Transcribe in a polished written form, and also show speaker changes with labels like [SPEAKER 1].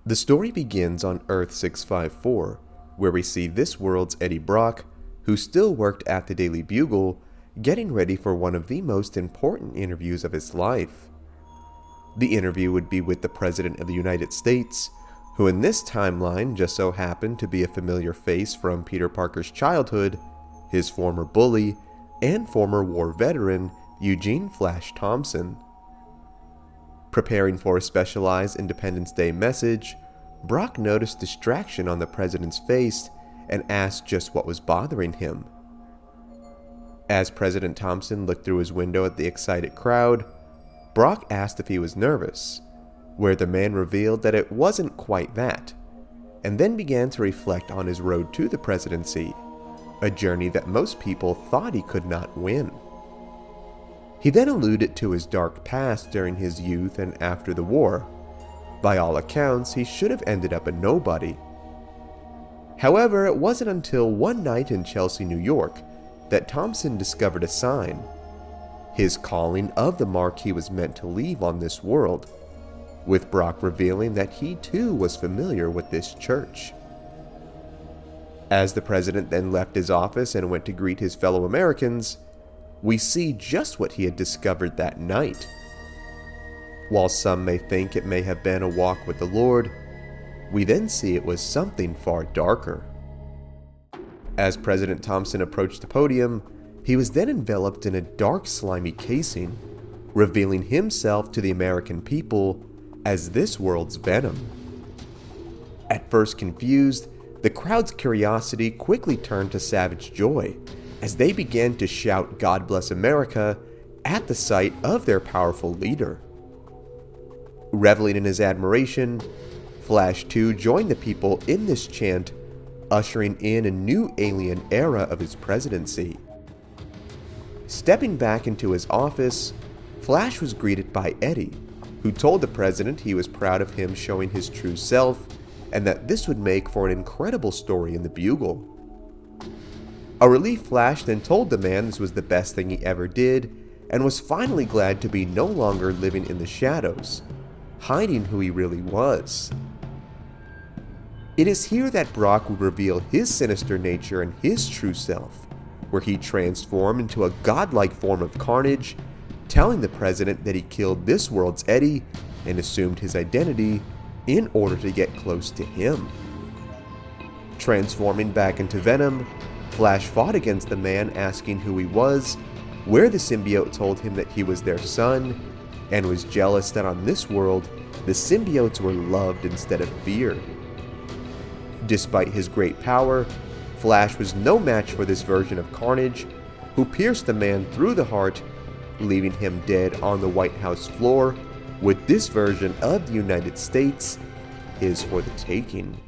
[SPEAKER 1] The story begins on Earth 654, where we see this world's Eddie Brock, who still worked at the Daily Bugle, getting ready for one of the most important interviews of his life. The interview would be with the President of the United States, who in this timeline just so happened to be a familiar face from Peter Parker's childhood, his former bully, and former war veteran Eugene Flash Thompson. Preparing for a specialized Independence Day message, Brock noticed distraction on the president's face and asked just what was bothering him. As President Thompson looked through his window at the excited crowd, Brock asked if he was nervous, where the man revealed that it wasn't quite that, and then began to reflect on his road to the presidency, a journey that most people thought he could not win. He then alluded to his dark past during his youth and after the war. By all accounts, he should have ended up a nobody. However, it wasn't until one night in Chelsea, New York, that Thompson discovered a sign, his calling of the mark he was meant to leave on this world, with Brock revealing that he too was familiar with this church. As the president then left his office and went to greet his fellow Americans, we see just what he had discovered that night. While some may think it may have been a walk with the Lord, we then see it was something far darker. As President Thompson approached the podium, he was then enveloped in a dark, slimy casing, revealing himself to the American people as this world's Venom. At first confused, the crowd's curiosity quickly turned to savage joy as they began to shout "God bless America" at the sight of their powerful leader. Reveling in his admiration, Flash 2 joined the people in this chant, ushering in a new alien era of his presidency. Stepping back into his office, Flash was greeted by Eddie, who told the president he was proud of him showing his true self and that this would make for an incredible story in the Bugle. A relieved Flash then told the man this was the best thing he ever did and was finally glad to be no longer living in the shadows, hiding who he really was. It is here that Brock would reveal his sinister nature and his true self, where he transformed into a godlike form of carnage, telling the president that he killed this world's Eddie and assumed his identity in order to get close to him. Transforming back into Venom, Flash fought against the man asking who he was, where the symbiote told him that he was their son, and was jealous that on this world, the symbiotes were loved instead of feared. Despite his great power, Flash was no match for this version of Carnage, who pierced the man through the heart, leaving him dead on the White House floor, with this version of the United States his for the taking.